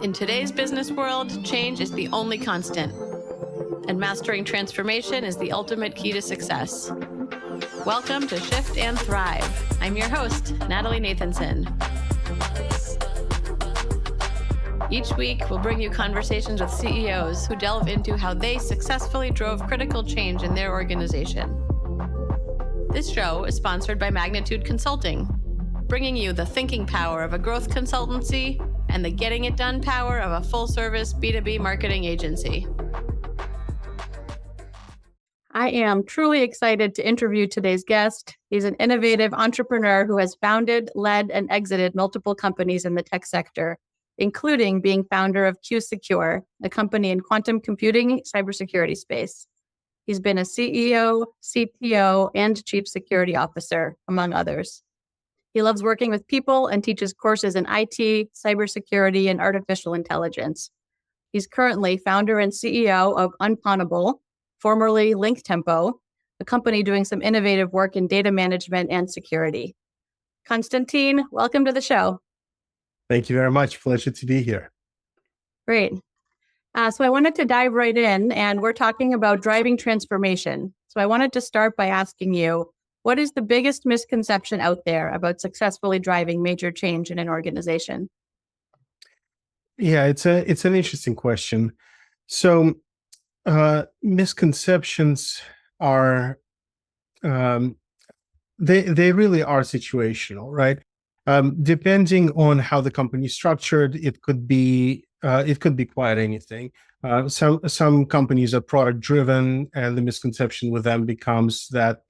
In today's business world, change is the only constant, and mastering transformation is the ultimate key to success. Welcome to Shift and Thrive. I'm your host, Natalie Nathanson. Each week, we'll bring you conversations with CEOs who delve into how they successfully drove critical change in their organization. This show is sponsored by Magnitude Consulting, bringing you the thinking power of a growth consultancy and the getting it done power of a full-service B2B marketing agency. I am truly excited to interview today's guest. He's an innovative entrepreneur who has founded, led, and exited multiple companies in the tech sector, including being founder of QSecure, a company in quantum computing cybersecurity space. He's been a CEO, CTO, and Chief Security Officer, among others. He loves working with people and teaches courses in IT, cybersecurity, and artificial intelligence. He's currently founder and CEO of UnPwnAble, formerly LinkTempo, a company doing some innovative work in data management and security. Konstantin, welcome to the show. Thank you very much. Pleasure to be here. Great. So I wanted to dive right in, and we're talking about driving transformation. So I wanted to start by asking you, what is the biggest misconception out there about successfully driving major change in an organization? Yeah, it's an interesting question. So misconceptions are they really are situational, right? Depending on how the company is structured, it could be quite anything. Some companies are product driven, and the misconception with them becomes that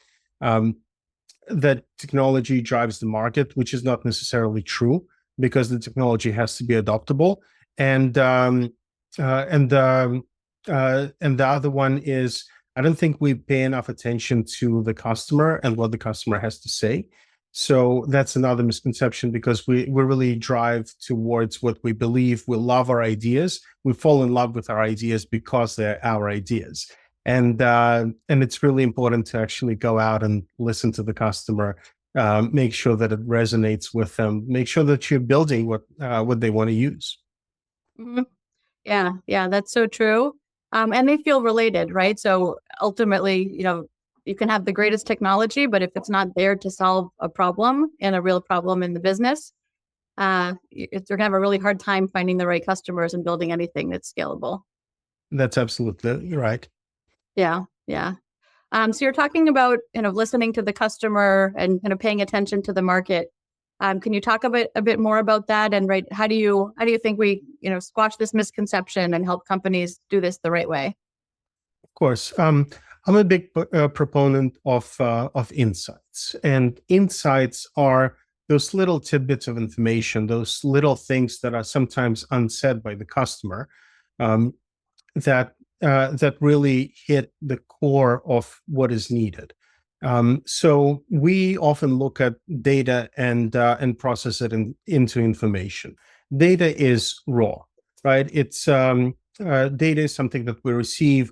that technology drives the market, which is not necessarily true, because the technology has to be adoptable. And the other one is, I don't think we pay enough attention to the customer and what the customer has to say. So that's another misconception, because we really drive towards what we believe. We love our ideas. We fall in love with our ideas because they're our ideas. And it's really important to actually go out and listen to the customer, make sure that it resonates with them, make sure that you're building what they want to use. Mm-hmm. Yeah, that's so true. And they feel related, right? So ultimately, you can have the greatest technology, but if it's not there to solve a problem and a real problem in the business, they're going to have a really hard time finding the right customers and building anything that's scalable. That's absolutely right. Yeah. So you're talking about, listening to the customer and paying attention to the market. Can you talk a bit more about that? And how do you think we, squash this misconception and help companies do this the right way? Of course. I'm a big proponent of insights, and insights are those little tidbits of information, those little things that are sometimes unsaid by the customer, that really hit the core of what is needed. So we often look at data and process it into information. Data is raw, right? It's data is something that we receive,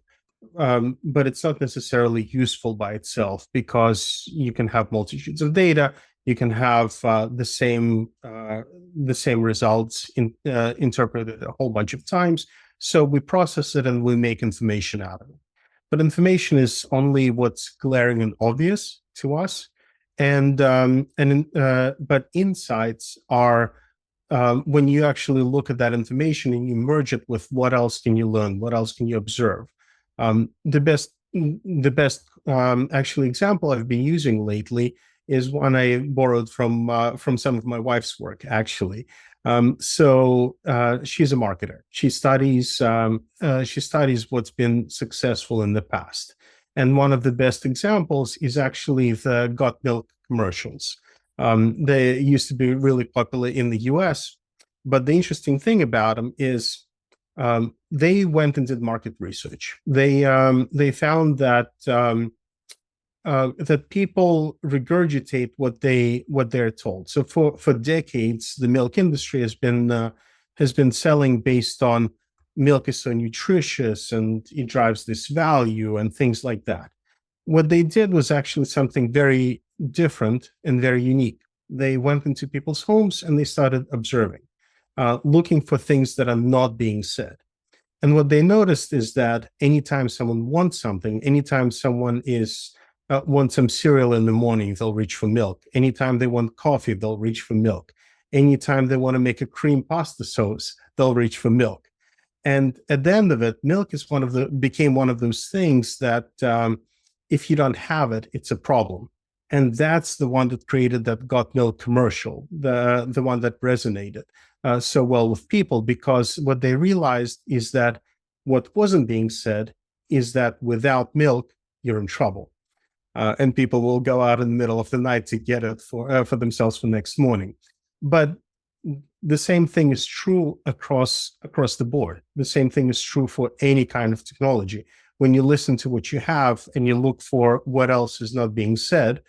but it's not necessarily useful by itself, because you can have multitudes of data. You can have the same results interpreted a whole bunch of times. So we process it and we make information out of it. But information is only what's glaring and obvious to us, but insights are when you actually look at that information and you merge it with what else can you learn, what else can you observe. The best actually example I've been using lately is one I borrowed from some of my wife's work, actually. So she's a marketer. She studies what's been successful in the past. And one of the best examples is actually the Got Milk commercials. They used to be really popular in the US, but the interesting thing about them is they went and did market research. They found that that people regurgitate what they're told. So for decades, the milk industry has been selling based on milk is so nutritious and it drives this value and things like that. What they did was actually something very different and very unique. They went into people's homes and they started observing. looking for things that are not being said. And what they noticed is that anytime someone wants something, anytime someone wants some cereal in the morning, they'll reach for milk. Anytime they want coffee, they'll reach for milk. Anytime they want to make a cream pasta sauce, they'll reach for milk. And at the end of it, milk is became one of those things that if you don't have it, it's a problem. And that's the one that created that got milk commercial, the one that resonated so well with people, because what they realized is that what wasn't being said is that without milk, you're in trouble. And people will go out in the middle of the night to get it for themselves for next morning. But the same thing is true across the board. The same thing is true for any kind of technology. When you listen to what you have and you look for what else is not being said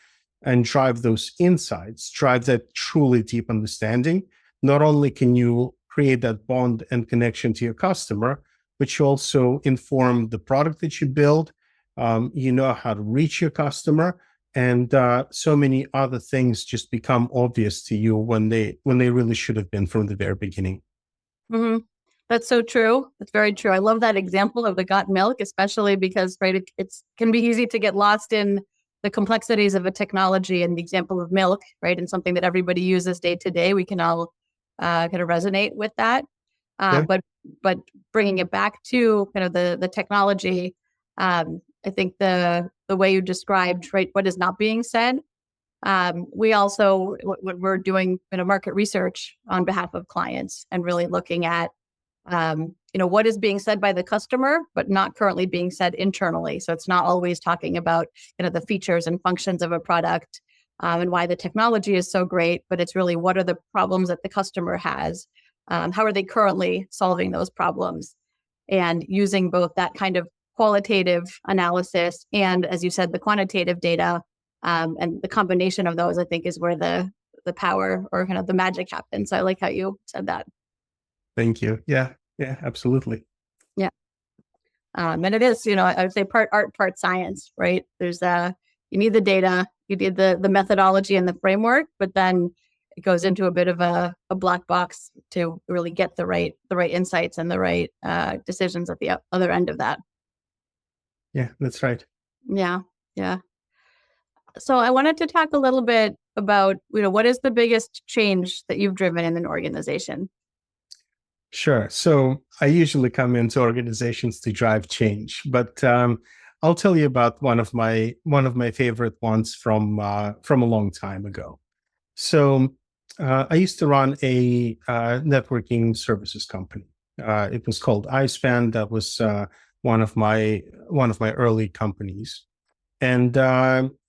and drive those insights, drive that truly deep understanding, not only can you create that bond and connection to your customer, but you also inform the product that you build. You know how to reach your customer, and so many other things just become obvious to you when they really should have been from the very beginning. Mm-hmm. That's so true. It's very true. I love that example of the got milk, especially because it can be easy to get lost in the complexities of a technology, and the example of milk, right, and something that everybody uses day to day. We can all kind of resonate with that. But bringing it back to kind of the technology, I think the way you described, right, what is not being said. We also, what we're doing market research on behalf of clients and really looking at, what is being said by the customer, but not currently being said internally. So it's not always talking about, the features and functions of a product and why the technology is so great, but it's really what are the problems that the customer has? How are they currently solving those problems? And using both that kind of qualitative analysis and, as you said, the quantitative data, and the combination of those, I think, is where the power or kind of the magic happens. So I like how you said that. Thank you. Yeah, absolutely. Yeah. And it is, I would say part art, part science, right? There's you need the data, you need the methodology and the framework, but then it goes into a bit of a black box to really get the right insights and the right decisions at the other end of that. Yeah, that's right. Yeah. So I wanted to talk a little bit about, what is the biggest change that you've driven in an organization? Sure. So I usually come into organizations to drive change, but I'll tell you about one of my favorite ones from a long time ago. So I used to run a networking services company. It was called iSpan. That was one of my early companies, and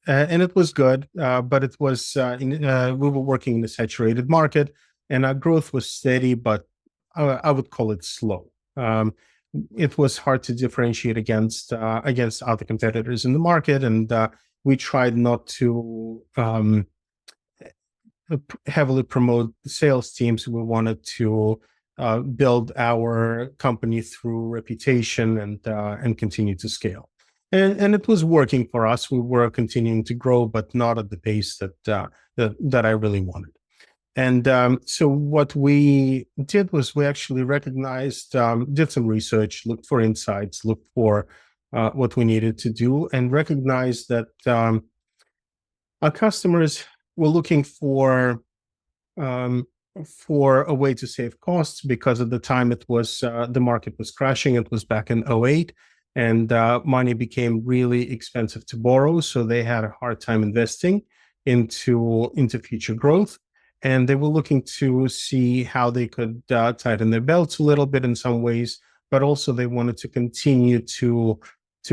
it was good, but it was we were working in a saturated market, and our growth was steady, but I would call it slow. It was hard to differentiate against other competitors in the market, and we tried not to heavily promote the sales teams. We wanted to build our company through reputation and continue to scale. And it was working for us. We were continuing to grow, but not at the pace that I really wanted. And so what we did was we actually recognized, did some research, looked for insights, looked for what we needed to do, and recognized that our customers were looking for a way to save costs, because at the time it was the market was crashing. It was back in 2008, and money became really expensive to borrow. So they had a hard time investing into future growth. And they were looking to see how they could tighten their belts a little bit in some ways, but also they wanted to continue to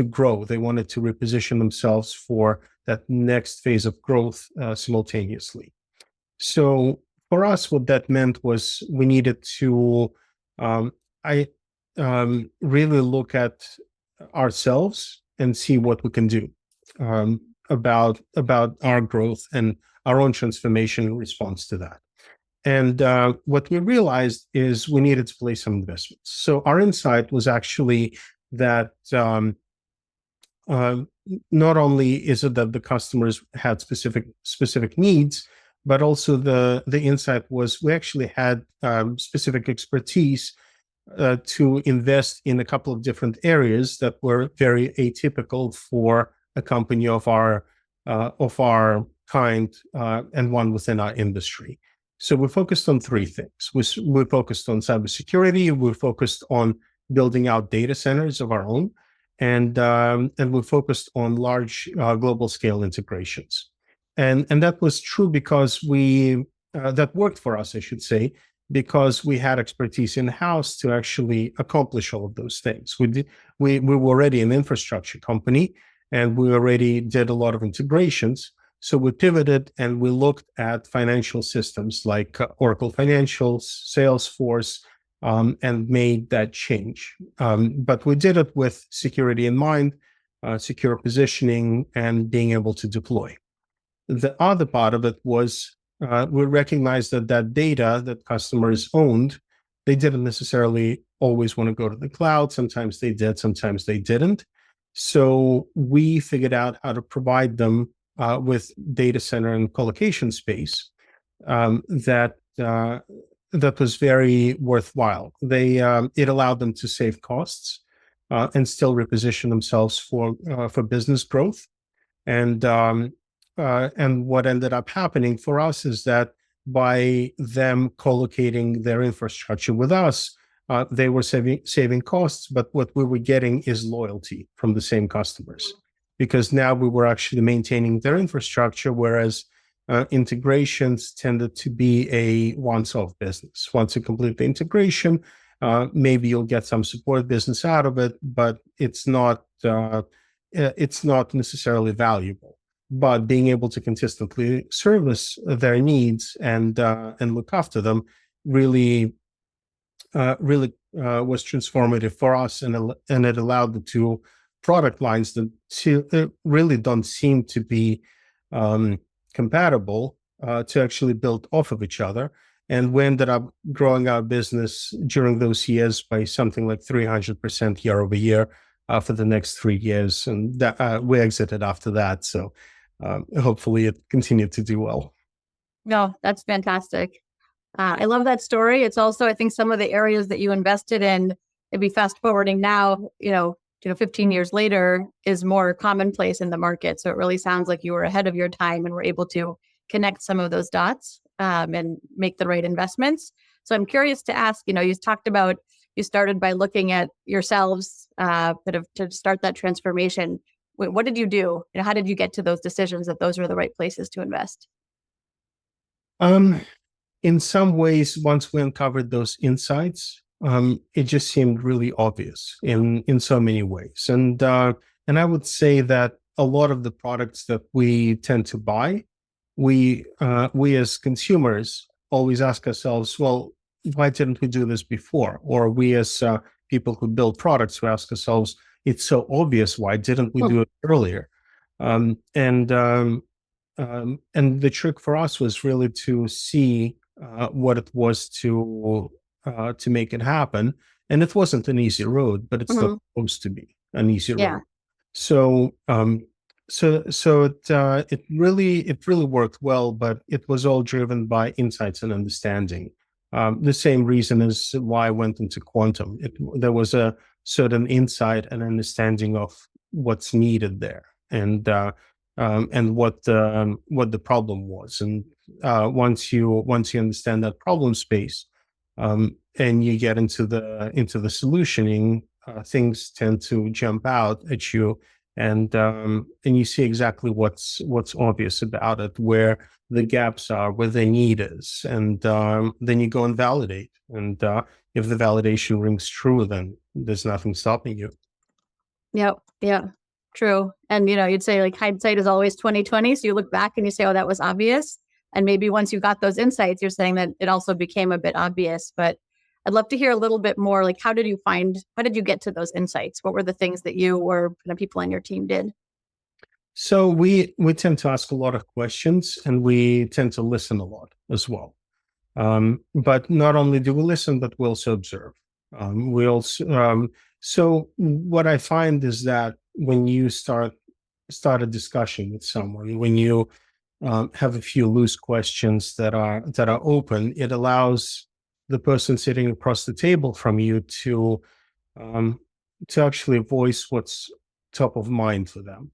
grow. They wanted to reposition themselves for that next phase of growth simultaneously. So for us, what that meant was we needed to really look at ourselves and see what we can do about our growth and our own transformation in response to that. And what we realized is we needed to place some investments. So our insight was actually that not only is it that the customers had specific needs, but also the insight was we actually had specific expertise to invest in a couple of different areas that were very atypical for a company of our kind and one within our industry. So we focused on three things. We focused on cybersecurity. We focused on building out data centers of our own, and we focused on large global scale integrations. And that was true because that worked for us, I should say, because we had expertise in-house to actually accomplish all of those things. We were already an infrastructure company, and we already did a lot of integrations. So we pivoted and we looked at financial systems like Oracle Financials, Salesforce, and made that change. But we did it with security in mind, secure positioning, and being able to deploy. The other part of it was we recognized that data that customers owned, they didn't necessarily always want to go to the cloud. Sometimes they did, sometimes they didn't. So we figured out how to provide them with data center and colocation space that was very worthwhile. It allowed them to save costs and still reposition themselves for business growth. And what ended up happening for us is that by them co-locating their infrastructure with us, they were saving costs, but what we were getting is loyalty from the same customers, because now we were actually maintaining their infrastructure, whereas integrations tended to be a once-off business. Once you complete the integration, maybe you'll get some support business out of it, but it's not necessarily valuable. But being able to consistently service their needs and look after them really was transformative for us, and it allowed the two product lines that really don't seem to be compatible to actually build off of each other. And we ended up growing our business during those years by something like 300% year over year for the next 3 years, and we exited after that. So hopefully it continued to do well. No, that's fantastic. I love that story. It's also, I think, some of the areas that you invested in, maybe fast forwarding now, 15 years later, is more commonplace in the market. So it really sounds like you were ahead of your time and were able to connect some of those dots and make the right investments. So I'm curious to ask, you talked about you started by looking at yourselves to start that transformation. What did you do? How did you get to those decisions that those were the right places to invest? In some ways, once we uncovered those insights, it just seemed really obvious in so many ways. And I would say that a lot of the products that we tend to buy, we as consumers always ask ourselves, well, why didn't we do this before? Or we as people who build products, we ask ourselves, it's so obvious, why didn't we do it earlier? And the trick for us was really to see what it was to make it happen. And it wasn't an easy road, but it's still supposed to be an easy road. So it really worked well, but it was all driven by insights and understanding. The same reason as why I went into quantum. There was a certain insight and understanding of what's needed there, and what the problem was. And once you understand that problem space, and you get into the solutioning, things tend to jump out at you, and you see exactly what's obvious about it, where the gaps are, where the need is, and then you go and validate. And if the validation rings true, then there's nothing stopping you. Yep. Yeah. True. And you'd say like hindsight is always 20/20. So you look back and you say, oh, that was obvious. And maybe once you got those insights, you're saying that it also became a bit obvious. But I'd love to hear a little bit more, like how did you get to those insights? What were the things that you or the people on your team did? So we tend to ask a lot of questions, and we tend to listen a lot as well. But not only do we listen, but we also observe. So what I find is that when you start a discussion with someone, when you have a few loose questions that are open, it allows the person sitting across the table from you um, to actually voice what's top of mind for them.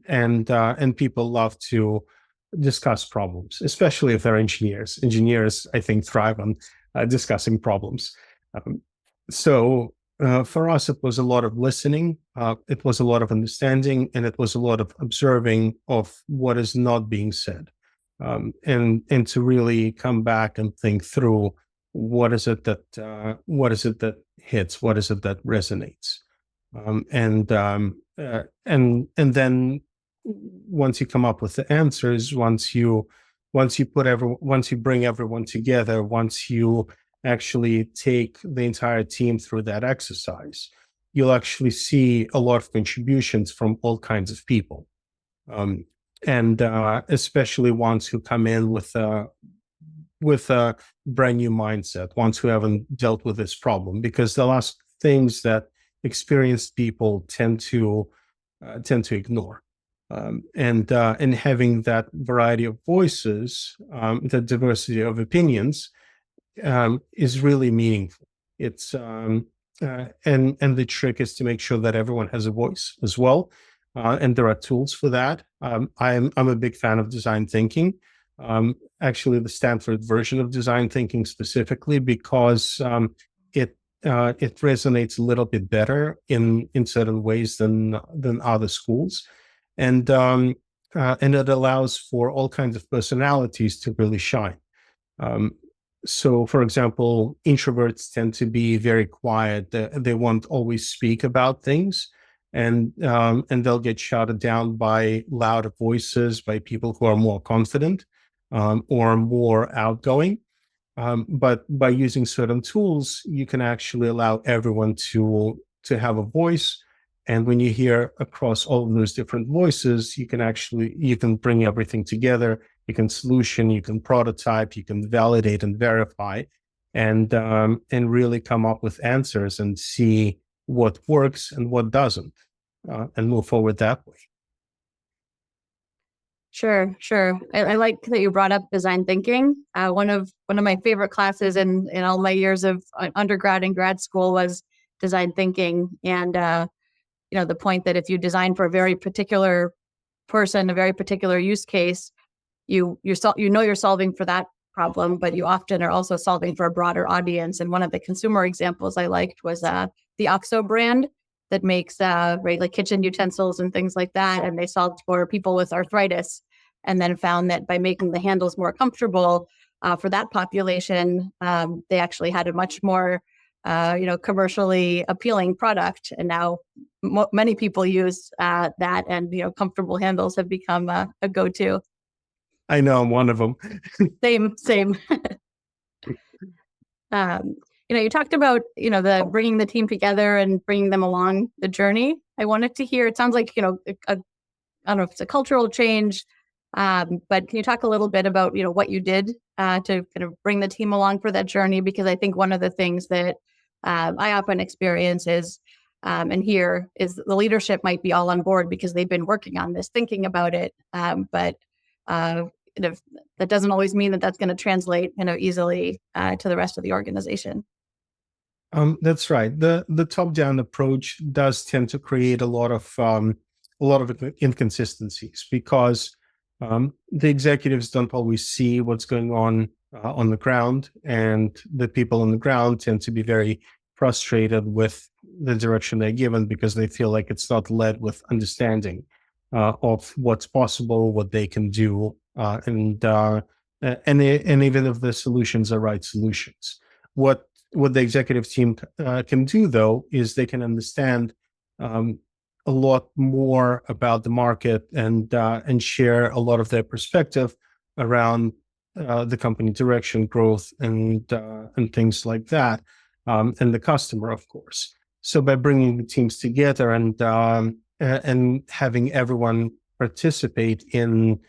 And people love to discuss problems, especially if they're engineers. Engineers, I think, thrive on discussing problems. Um, so for us, it was a lot of listening, it was a lot of understanding, and it was a lot of observing of what is not being said, and to really come back and think through what is it that hits, what is it that resonates, and then once you come up with the answers, once you bring everyone together, once you actually take the entire team through that exercise, you'll actually see a lot of contributions from all kinds of people, and especially ones who come in with a brand new mindset, ones who haven't dealt with this problem, because the last things that experienced people tend to ignore. And having that variety of voices, the diversity of opinions, is really meaningful. It's and the trick is to make sure that everyone has a voice as well, and there are tools for that. I'm a big fan of design thinking. Actually, the Stanford version of design thinking specifically, because it resonates a little bit better in certain ways than other schools, and it allows for all kinds of personalities to really shine. So, for example, introverts tend to be very quiet. They won't always speak about things, and they'll get shouted down by louder voices, by people who are more confident, or more outgoing. But by using certain tools, you can actually allow everyone to have a voice. And when you hear across all of those different voices, you can bring everything together. You can solution, you can prototype, you can validate and verify, and really come up with answers and see what works and what doesn't, and move forward that way. Sure. I like that you brought up design thinking. One of my favorite classes in all my years of undergrad and grad school was design thinking, and the point that if you design for a very particular person, a very particular use case, you're solving for that problem, but you often are also solving for a broader audience. And one of the consumer examples I liked was the OXO brand that makes like kitchen utensils and things like that, and they solved for people with arthritis, and then found that by making the handles more comfortable for that population, they actually had a much more commercially appealing product. And now many people use that, and comfortable handles have become a go-to. I know I'm one of them. Same. You talked about, the bringing the team together and bringing them along the journey. I wanted to hear, it sounds like, I don't know if it's a cultural change, but can you talk a little bit about, what you did to kind of bring the team along for that journey? Because I think one of the things that I often experience is, and here is the leadership might be all on board because they've been working on this, thinking about it, but that doesn't always mean that that's going to translate easily to the rest of the organization. That's right. The top-down approach does tend to create a lot of inconsistencies, because the executives don't always see what's going on the ground, and the people on the ground tend to be very frustrated with the direction they're given because they feel like it's not led with understanding of what's possible, what they can do, and even if the solutions are right solutions. What the executive team can do, though, is they can understand a lot more about the market, and share a lot of their perspective around the company direction, growth, and things like that, and the customer, of course. So by bringing the teams together and having everyone participate in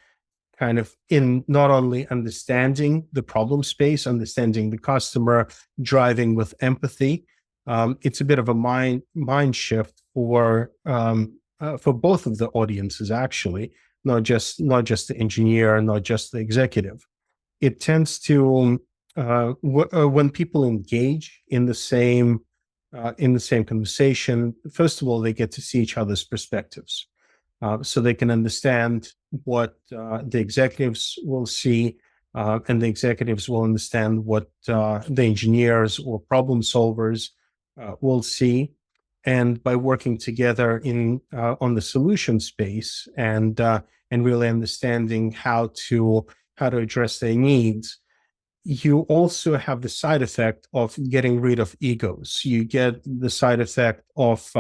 not only understanding the problem space, understanding the customer, driving with empathy, it's a bit of a mind shift for both of the audiences, actually, not just the engineer, not just the executive. It tends to when people engage in the same conversation, first of all, they get to see each other's perspectives, so they can understand what the executives will see, and the executives will understand what the engineers or problem solvers will see. And by working together on the solution space and really understanding how to address their needs, you also have the side effect of getting rid of egos. You get the side effect of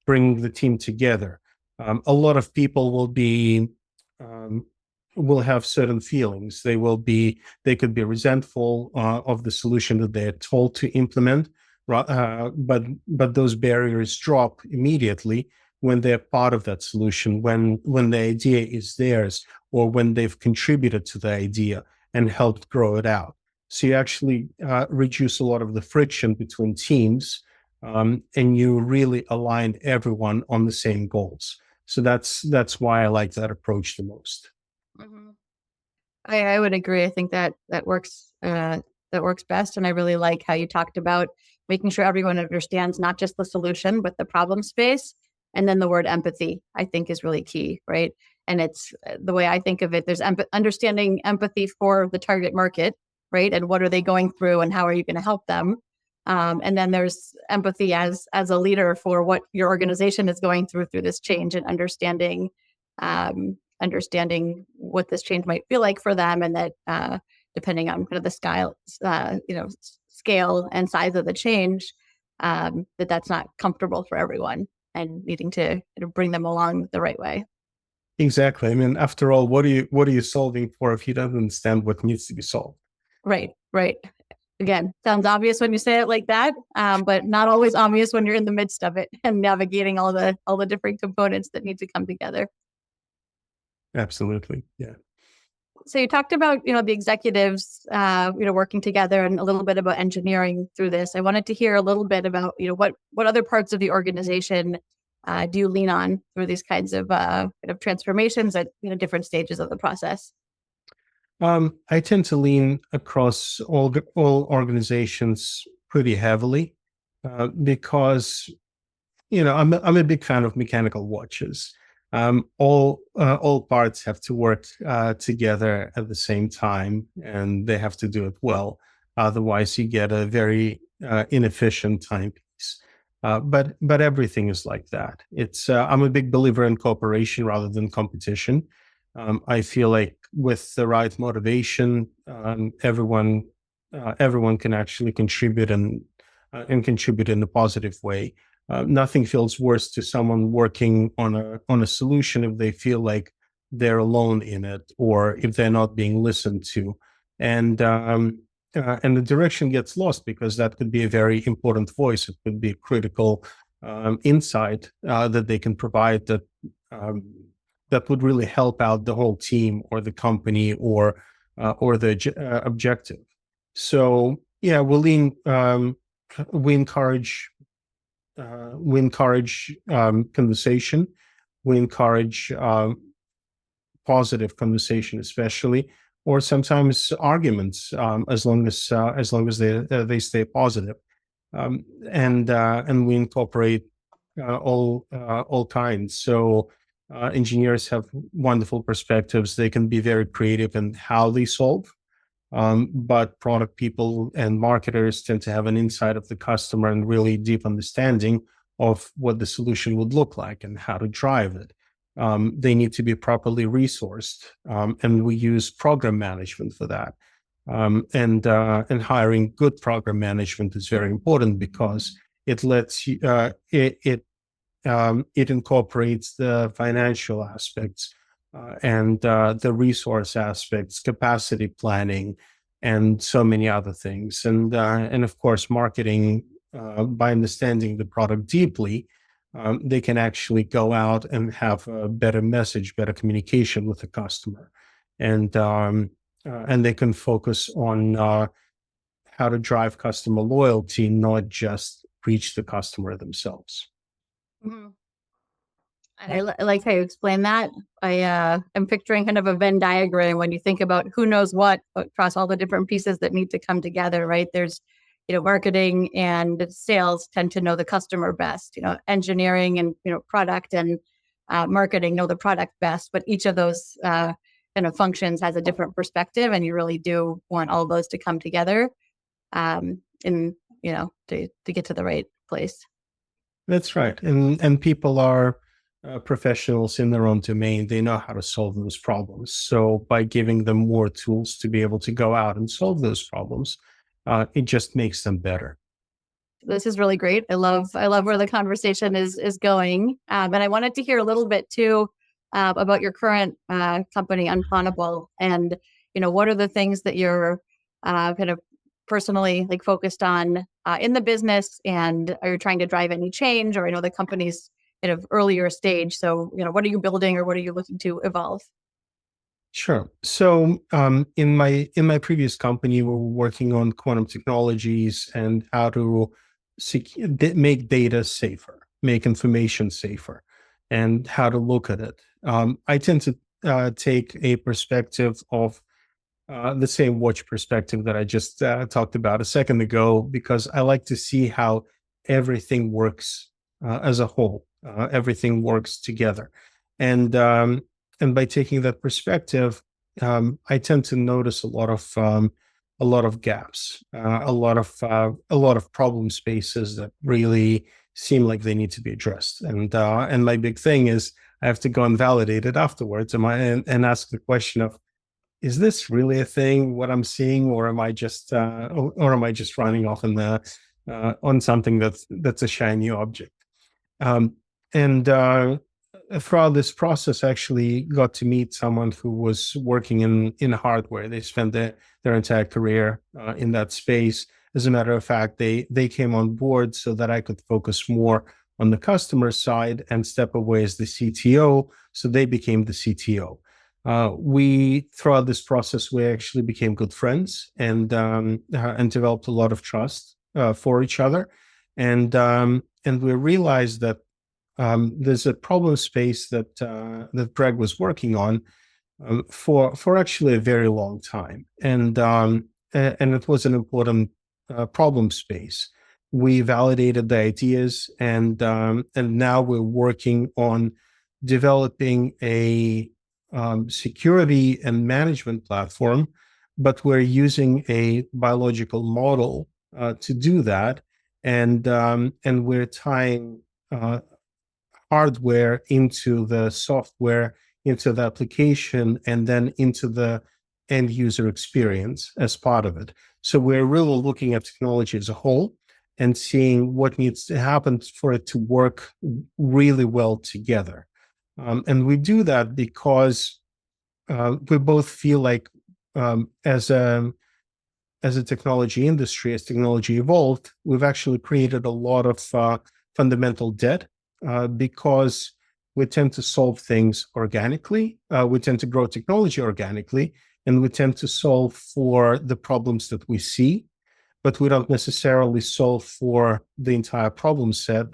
bringing the team together. A lot of people um, will have certain feelings. They could be resentful of the solution that they're told to implement, but those barriers drop immediately when they're part of that solution, when the idea is theirs, or when they've contributed to the idea and helped grow it out. So you actually reduce a lot of the friction between teams, and you really align everyone on the same goals. So that's why I like that approach the most. Mm-hmm. I would agree. I think that works best, and I really like how you talked about making sure everyone understands not just the solution but the problem space, and then the word empathy I think is really key, right? And it's the way I think of it. There's understanding empathy for the target market, right? And what are they going through, and how are you going to help them? And then there's empathy as a leader for what your organization is going through this change, and understanding what this change might feel like for them, and that depending on kind of the scale and size of the change, that's not comfortable for everyone, and needing to bring them along the right way. Exactly. I mean, after all, what are you solving for if you don't understand what needs to be solved? Right. Again, sounds obvious when you say it like that, but not always obvious when you're in the midst of it and navigating all the different components that need to come together. Absolutely. Yeah. So you talked about, the executives, working together, and a little bit about engineering through this. I wanted to hear a little bit about, what other parts of the organization do you lean on through these kinds of transformations at different stages of the process? I tend to lean across all organizations pretty heavily, because I'm a big fan of mechanical watches. All parts have to work together at the same time, and they have to do it well. Otherwise, you get a very inefficient timepiece. But everything is like that. I'm a big believer in cooperation rather than competition. I feel like with the right motivation, everyone can actually contribute, and contribute in a positive way. Nothing feels worse to someone working on a solution if they feel like they're alone in it, or if they're not being listened to, and the direction gets lost, because that could be a very important voice. It could be a critical insight that they can provide, that would really help out the whole team or the company, or the objective. So yeah, we encourage conversation. We encourage positive conversation, especially, or sometimes arguments, as long as they stay positive, and we incorporate all kinds. So engineers have wonderful perspectives. They can be very creative in how they solve. But product people and marketers tend to have an insight of the customer and really deep understanding of what the solution would look like and how to drive it. They need to be properly resourced, and we use program management for that. And hiring good program management is very important, because it lets you, it incorporates the financial aspects, and the resource aspects, capacity planning, and so many other things. And of course, marketing, by understanding the product deeply, they can actually go out and have a better message, better communication with the customer, and they can focus on how to drive customer loyalty, not just reach the customer themselves. Mm-hmm. I like how you explain that. I am picturing kind of a Venn diagram when you think about who knows what across all the different pieces that need to come together, right? There's, marketing and sales tend to know the customer best. Engineering and product and marketing know the product best, but each of those kind of functions has a different perspective, and you really do want all those to come together, in to get to the right place. That's right. And people are professionals in their own domain. They know how to solve those problems. So by giving them more tools to be able to go out and solve those problems, it just makes them better. This is really great. I love where the conversation is going. And I wanted to hear a little bit too about your current company, UnPwnAble, and what are the things that you're kind of personally like focused on in the business, and are you trying to drive any change? Or I know the company's in an earlier stage, so what are you building or what are you looking to evolve? Sure. So in my previous company, we were working on quantum technologies and how to make data safer, make information safer, and how to look at it. I tend to take a perspective of the same watch perspective that I just talked about a second ago, because I like to see how everything works as a whole. Everything works together, and um, and by taking that perspective, I tend to notice a lot of gaps, a lot of problem spaces that really seem like they need to be addressed. And my big thing is I have to go and validate it afterwards, and ask the question of, is this really a thing, what I'm seeing, or am I just running off on something that's a shiny object? Um, and Throughout this process, I actually got to meet someone who was working in hardware. They spent their entire career in that space. As a matter of fact, they came on board so that I could focus more on the customer side and step away as the CTO. So they became the CTO. We throughout this process, we actually became good friends and developed a lot of trust for each other, and we realized that there's a problem space that Greg was working on for actually a very long time, and it was an important problem space. We validated the ideas, and now we're working on developing a security and management platform, but we're using a biological model to do that, and we're tying uh, hardware into the software, into the application, and then into the end user experience as part of it. So we're really looking at technology as a whole and seeing what needs to happen for it to work really well together. And we do that because we both feel like, as a technology industry, as technology evolved, we've actually created a lot of fundamental debt because we tend to solve things organically. We tend to grow technology organically, and we tend to solve for the problems that we see, but we don't necessarily solve for the entire problem set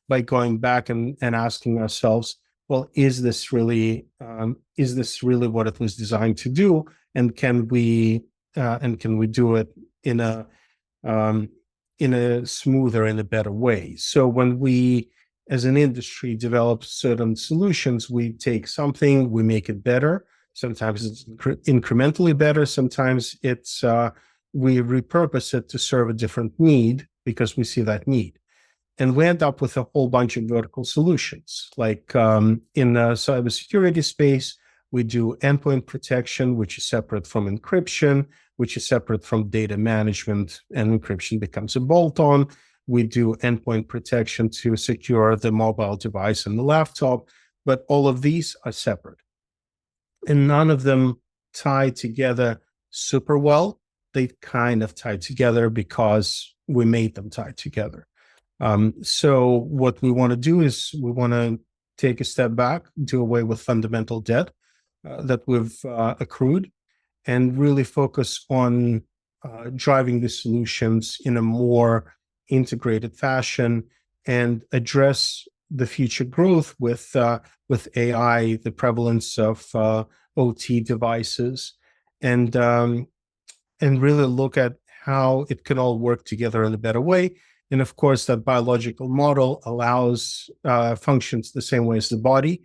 by going back and asking ourselves, well, is this really what it was designed to do, and can we do it um, in a smoother, in a better way? So when we, as an industry, develop certain solutions, we take something, we make it better. Sometimes it's incrementally better. Sometimes we repurpose it to serve a different need because we see that need. And we end up with a whole bunch of vertical solutions. Like in the cybersecurity space, we do endpoint protection, which is separate from encryption, which is separate from data management, and encryption becomes a bolt-on. We do endpoint protection to secure the mobile device and the laptop, but all of these are separate. And none of them tie together super well. They kind of tie together because we made them tie together. So what we want to do is we want to take a step back, do away with fundamental debt that we've accrued, and really focus on driving the solutions in a more integrated fashion and address the future growth with AI, the prevalence of OT devices, and really look at how it can all work together in a better way. And of course, that biological model allows functions the same way as the body.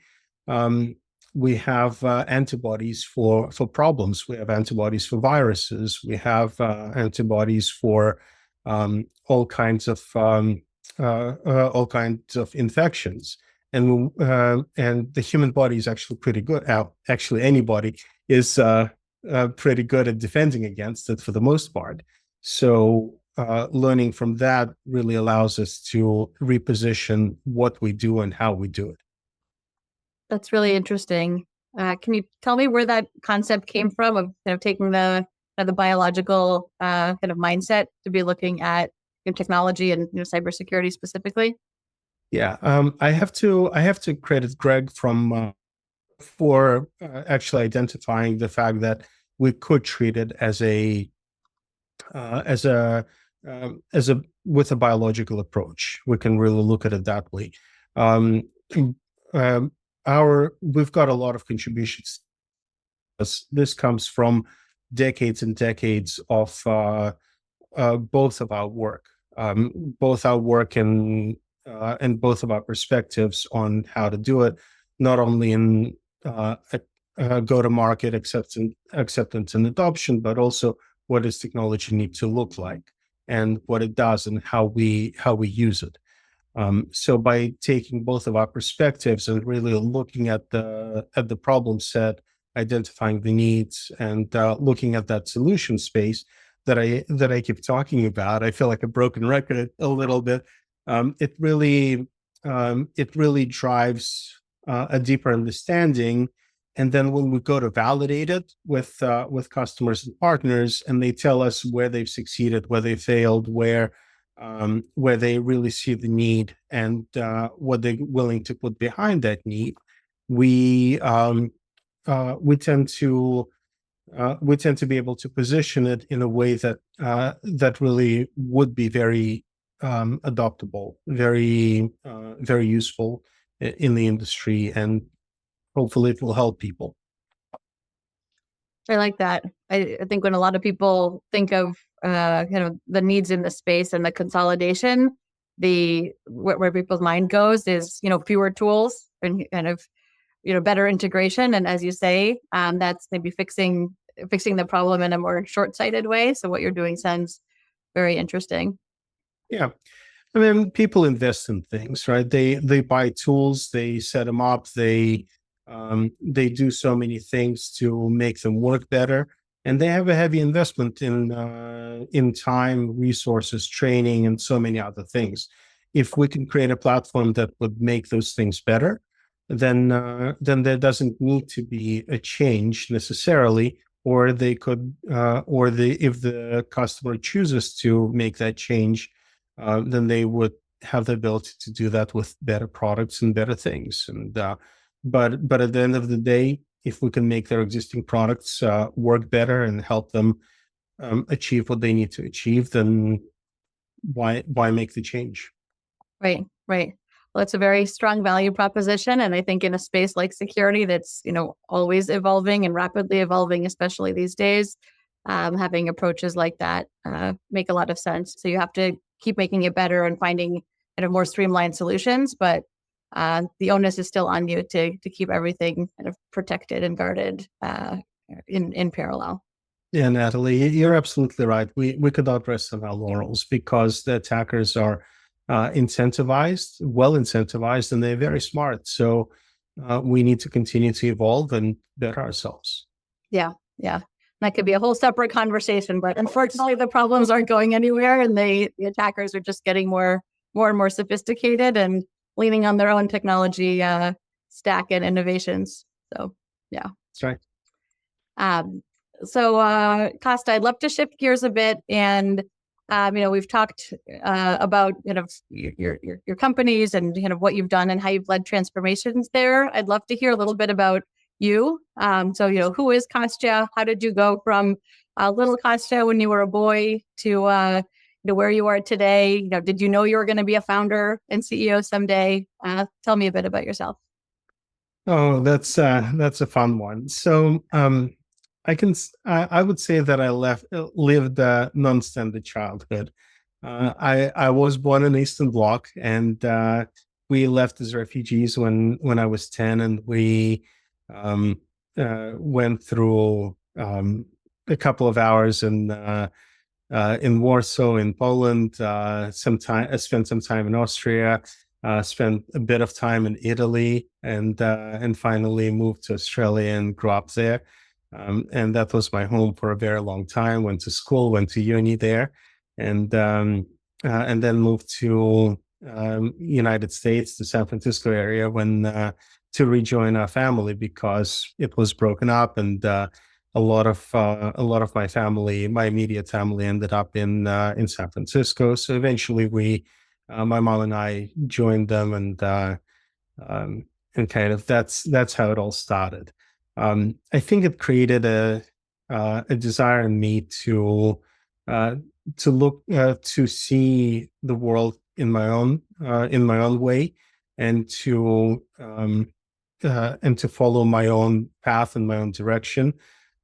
We have antibodies for problems. We have antibodies for viruses. We have antibodies for all kinds of infections. And the human body is actually pretty good. Actually, anybody is pretty good at defending against it for the most part. So learning from that really allows us to reposition what we do and how we do it. That's really interesting. Can you tell me where that concept came from of kind of taking the biological kind of mindset to be looking at technology and cybersecurity specifically? Yeah, I have to credit Greg for actually identifying the fact that we could treat it as a with a biological approach. We can really look at it that way. We've got a lot of contributions. This comes from decades and decades of both of our work, both our work and both of our perspectives on how to do it, not only in go-to-market acceptance and adoption, but also what does technology need to look like and what it does and how we use it. So by taking both of our perspectives and really looking at the problem set, identifying the needs, and looking at that solution space that I keep talking about, I feel like a broken record a little bit. It really drives a deeper understanding. And then when we go to validate it with customers and partners, and they tell us where they've succeeded, where they failed, where they really see the need, and what they're willing to put behind that need, we tend to be able to position it in a way that really would be very adoptable, very useful in the industry, and hopefully it will help people. I like that. I think when a lot of people think of kind of the needs in the space and the consolidation, where people's mind goes is fewer tools and kind of better integration. And as you say, that's maybe fixing the problem in a more short-sighted way. So what you're doing sounds very interesting. Yeah. I mean, people invest in things, right? They buy tools, they set them up, they do so many things to make them work better, and they have a heavy investment in time, resources, training, and so many other things. If we can create a platform that would make those things better, then there doesn't need to be a change necessarily, or they could, if the customer chooses to make that change, then they would have the ability to do that with better products and better things. And but at the end of the day, if we can make their existing products work better and help them achieve what they need to achieve, then why make the change? Right. Well, it's a very strong value proposition, and I think in a space like security that's always evolving and rapidly evolving, especially these days, having approaches like that make a lot of sense. So you have to keep making it better and finding kind of more streamlined solutions, but the onus is still on you to keep everything kind of protected and guarded in parallel. Yeah, Natalie, you're absolutely right. We could not rest on our laurels because the attackers are well incentivized, and they're very smart. So we need to continue to evolve and better ourselves. Yeah. That could be a whole separate conversation, but unfortunately the problems aren't going anywhere, and the attackers are just getting more and more sophisticated and leaning on their own technology stack and innovations. So, yeah. That's right. So, Costa, I'd love to shift gears a bit, and we've talked about your companies and what you've done and how you've led transformations there. I'd love to hear a little bit about you. So, who is Kostya? How did you go from little Kostya when you were a boy to to where you are today? Did you know you were going to be a founder and CEO someday? Tell me a bit about yourself. Oh, that's a fun one. So, I would say that I lived a non-standard childhood. I was born in Eastern Bloc, and we left as refugees when I was 10, and we um, went through a couple of hours in Warsaw, in Poland. I spent some time in Austria. Spent a bit of time in Italy, and finally moved to Australia and grew up there. And that was my home for a very long time. Went to school, went to uni there, and then moved to United States, the San Francisco area, to rejoin our family because it was broken up, and a lot of my family, my immediate family, ended up in San Francisco. So eventually, my mom and I joined them, um, and kind of that's how it all started. I think it created a desire in me uh, to see the world in my own way, and to follow my own path and my own direction.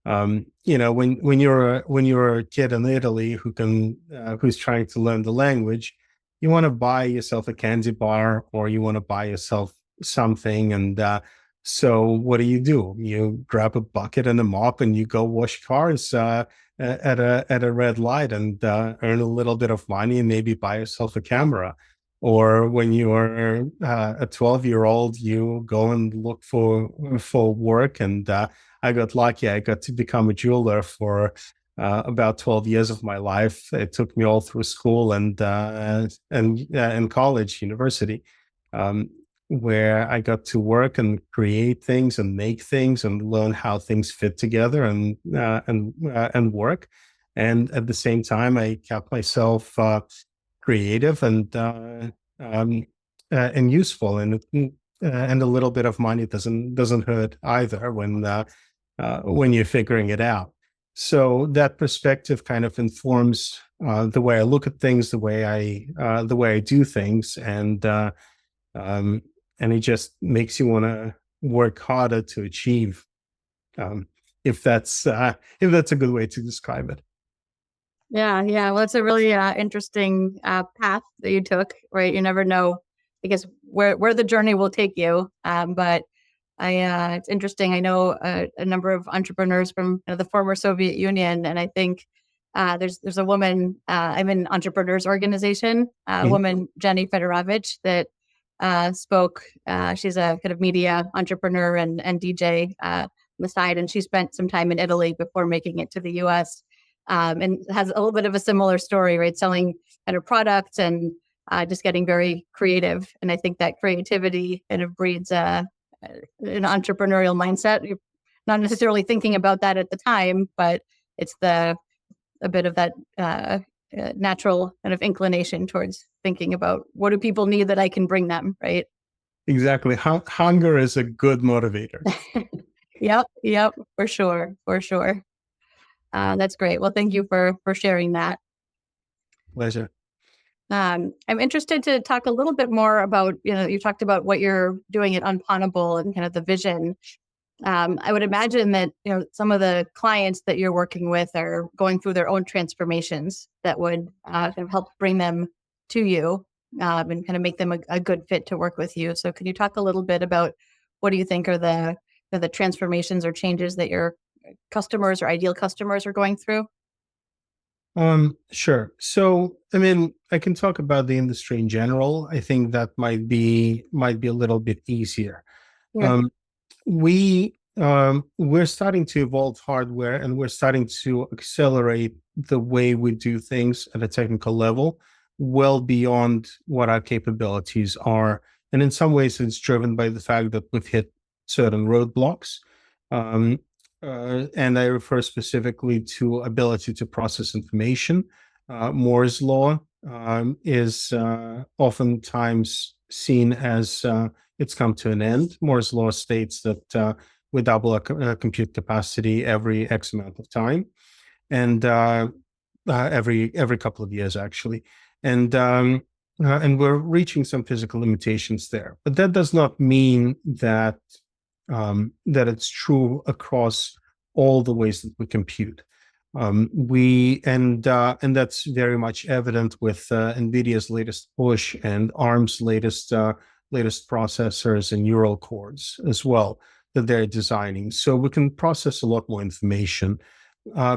When you're a kid in Italy who's trying to learn the language, you want to buy yourself a candy bar, or you want to buy yourself something, and so what do? You grab a bucket and a mop, and you go wash cars at a red light, and earn a little bit of money, and maybe buy yourself a camera. Or when you're a 12-year-old, you go and look for work, and I got lucky. I got to become a jeweler for about 12 years of my life. It took me all through school and college, university, um, where I got to work and create things and make things and learn how things fit together and work. And at the same time, I kept myself creative um, and useful, and a little bit of money doesn't hurt either when you're figuring it out. So that perspective kind of informs the way I look at things, the way I do things, um, and it just makes you want to work harder to achieve. Um, if that's a good way to describe it. Yeah, yeah. Well, it's a really interesting path that you took, right? You never know, I guess, where the journey will take you. But it's interesting. I know a number of entrepreneurs from the former Soviet Union, and I think there's a woman. I'm in entrepreneurs organization, a Mhm. woman, Jenny Fedorovich, that spoke. She's a kind of media entrepreneur and DJ on the side, and she spent some time in Italy before making it to the U.S. And has a little bit of a similar story, right? Selling kind of products and just getting very creative. And I think that creativity kind of breeds an entrepreneurial mindset. You're not necessarily thinking about that at the time, but it's a bit of that natural kind of inclination towards thinking about what do people need that I can bring them, right? Exactly. Hunger is a good motivator. Yep, for sure, for sure. That's great. Well, thank you for sharing that. Pleasure. I'm interested to talk a little bit more about, you talked about what you're doing at UnPwnAble and kind of the vision. I would imagine that, some of the clients that you're working with are going through their own transformations that would kind of help bring them to you and kind of make them a good fit to work with you. So can you talk a little bit about what do you think are the transformations or changes that your customers or ideal customers are going through? Sure. So, I mean, I can talk about the industry in general. I think that might be a little bit easier. Yeah. Um, we're starting to evolve hardware, and we're starting to accelerate the way we do things at a technical level, well beyond what our capabilities are. And in some ways, it's driven by the fact that we've hit certain roadblocks. Um, and I refer specifically to ability to process information. Moore's law is oftentimes seen as it's come to an end. Moore's law states that we double our compute capacity every X amount of time. And every couple of years actually, and we're reaching some physical limitations there. But that does not mean that that it's true across all the ways that we compute. And that's very much evident with NVIDIA's latest push and ARM's latest processors and neural cores as well that they're designing. So we can process a lot more information.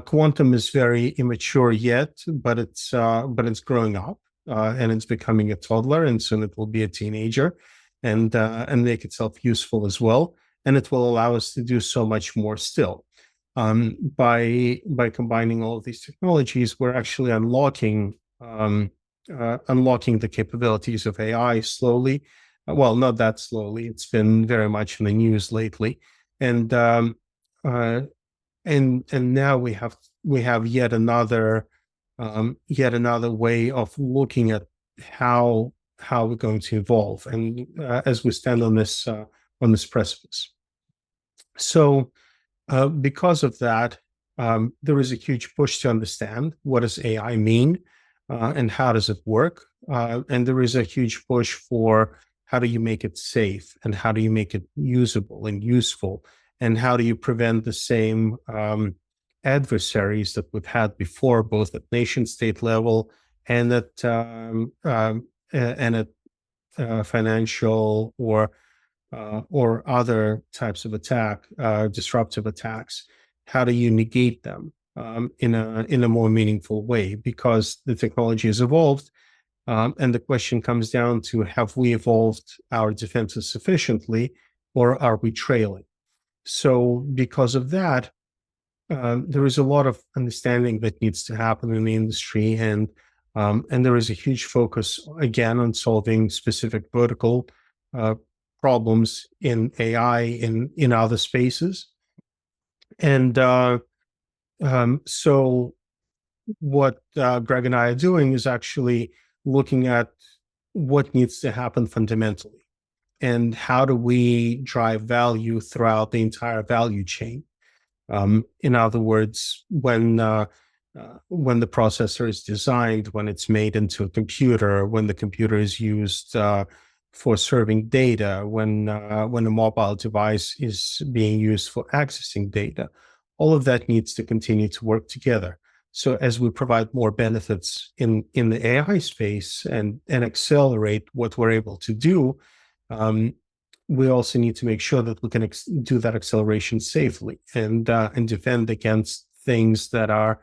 Quantum is very immature yet, but it's growing up and it's becoming a toddler, and soon it will be a teenager, and make itself useful as well. And it will allow us to do so much more still. By combining all of these technologies, we're actually unlocking the capabilities of AI slowly. Well, not that slowly. It's been very much in the news lately, and now we have yet another way of looking at how we're going to evolve, and as we stand on this precipice. So because of that, there is a huge push to understand what does AI mean and how does it work, and there is a huge push for how do you make it safe, and how do you make it usable and useful, and how do you prevent the same adversaries that we've had before, both at nation state level and at financial or other types of attack, disruptive attacks. How do you negate them in a more meaningful way? Because the technology has evolved, and the question comes down to: have we evolved our defenses sufficiently, or are we trailing? So, because of that, there is a lot of understanding that needs to happen in the industry, and there is a huge focus again on solving specific vertical problems in AI in other spaces. And so what Greg and I are doing is actually looking at what needs to happen fundamentally, and how do we drive value throughout the entire value chain. In other words, when the processor is designed, when it's made into a computer, when the computer is used for serving data, when a mobile device is being used for accessing data, all of that needs to continue to work together. So as we provide more benefits in the AI space and accelerate what we're able to do, we also need to make sure that we can do that acceleration safely and defend against things that are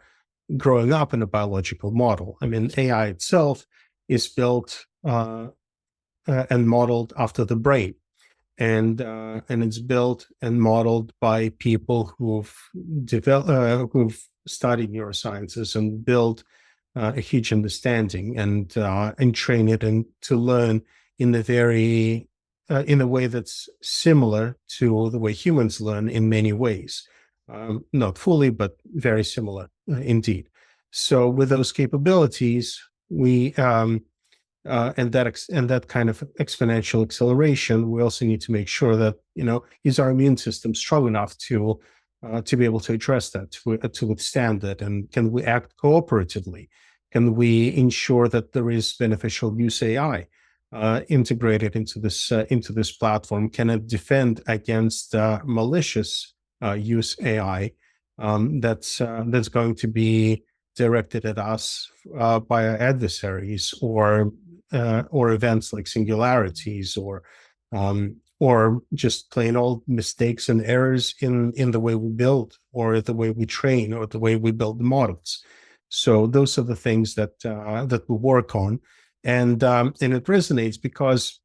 growing up in a biological model. I mean, AI itself is built and modeled after the brain, and it's built and modeled by people who've studied neurosciences and built a huge understanding and train it and to learn in a way that's similar to the way humans learn in many ways. Not fully, but very similar indeed. So with those capabilities, we and that kind of exponential acceleration, we also need to make sure that, is our immune system strong enough to be able to address that, to withstand that, and can we act cooperatively? Can we ensure that there is beneficial use AI integrated into this platform? Can it defend against malicious use AI that's going to be directed at us by our adversaries, or events like singularities, or just plain old mistakes and errors in the way we build, or the way we train, or the way we build the models. So those are the things that we work on, and it resonates because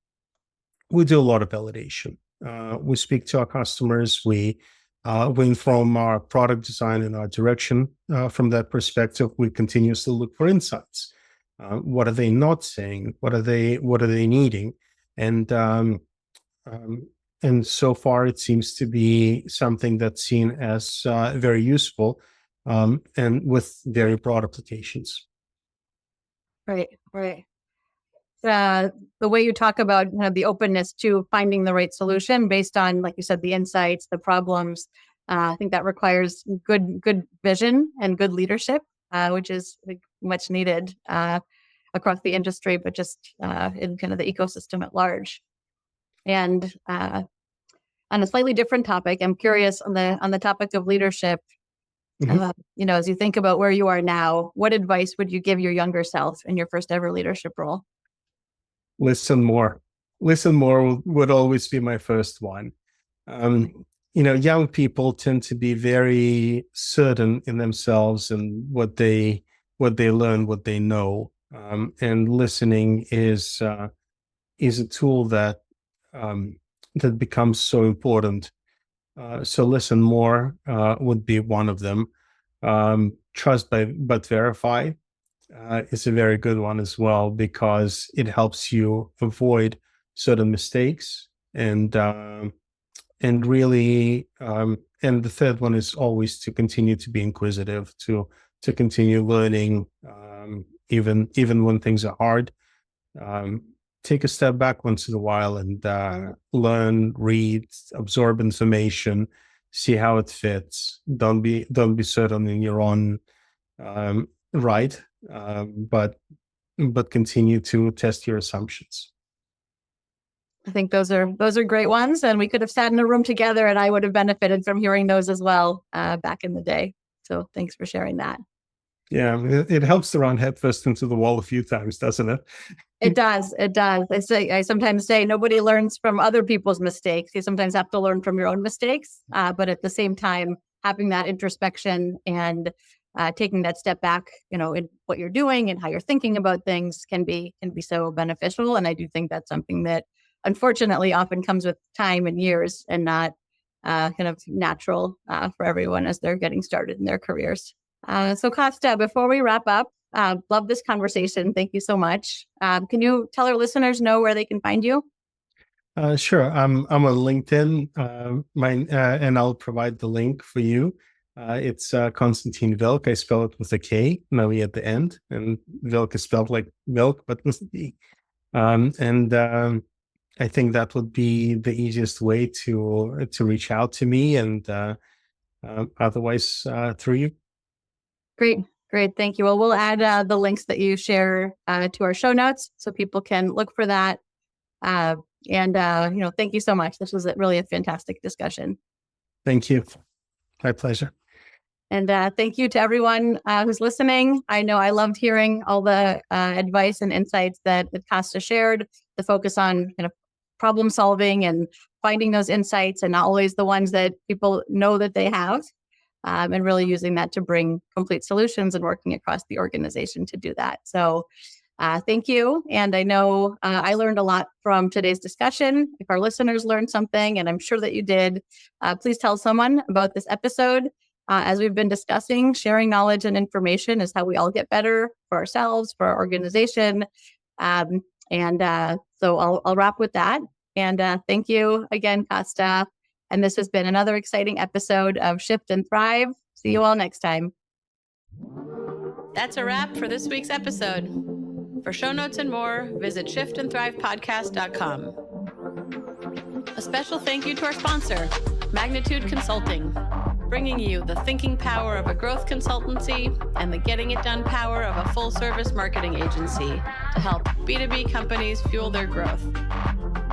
we do a lot of validation. We speak to our customers. We inform our product design and our direction from that perspective. We continuously look for insights. What are they not saying? What are they needing? And so far, it seems to be something that's seen as very useful and with very broad applications. Right. The way you talk about the openness to finding the right solution based on, like you said, the insights, the problems, I think that requires good vision and good leadership. which is much needed across the industry, but just in kind of the ecosystem at large. And on a slightly different topic, I'm curious on the topic of leadership. As you think about where you are now, what advice would you give your younger self in your first ever leadership role? Listen more. Listen more would always be my first one. Young people tend to be very certain in themselves and what they learn, what they know. And listening is a tool that becomes so important. So listen more would be one of them. Trust but verify is a very good one as well, because it helps you avoid certain mistakes and really and the third one is always to continue to be inquisitive, to continue learning even when things are hard. Take a step back once in a while and learn, read, absorb information, see how it fits. Don't be certain in your own right, but continue to test your assumptions. I think those are great ones, and we could have sat in a room together, and I would have benefited from hearing those as well back in the day. So thanks for sharing that. Yeah, it helps to run headfirst into the wall a few times, doesn't it? It does. It does. I sometimes say nobody learns from other people's mistakes. You sometimes have to learn from your own mistakes. But at the same time, having that introspection and taking that step back, in what you're doing and how you're thinking about things can be so beneficial. And I do think that's something that unfortunately often comes with time and years, and not kind of natural for everyone as they're getting started in their careers. So Kosta, before we wrap up, love this conversation. Thank you so much. Can you tell our listeners know where they can find you? Sure. I'm on LinkedIn, and I'll provide the link for you. It's Konstantin Vilk. I spell it with a K, no E at the end, and Vilk is spelled like milk, but with an E. I think that would be the easiest way to reach out to me, and otherwise through you. Great. Thank you. Well, we'll add the links that you share to our show notes so people can look for that. Thank you so much. This was really a fantastic discussion. Thank you. My pleasure. And thank you to everyone who's listening. I know I loved hearing all the advice and insights that Kosta shared, the focus on kind of problem solving and finding those insights, and not always the ones that people know that they have. And really using that to bring complete solutions and working across the organization to do that. So thank you. And I know I learned a lot from today's discussion. If our listeners learned something, and I'm sure that you did, please tell someone about this episode. As we've been discussing, sharing knowledge and information is how we all get better for ourselves, for our organization. So I'll wrap with that. And thank you again, Kosta. And this has been another exciting episode of Shift and Thrive. See you all next time. That's a wrap for this week's episode. For show notes and more, visit shiftandthrivepodcast.com. A special thank you to our sponsor, Magnitude Consulting, bringing you the thinking power of a growth consultancy and the getting it done power of a full-service marketing agency to help B2B companies fuel their growth.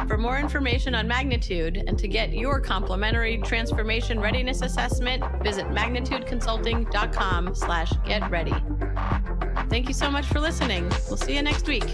For more information on Magnitude and to get your complimentary transformation readiness assessment, visit magnitudeconsulting.com/getready. Thank you so much for listening. We'll see you next week.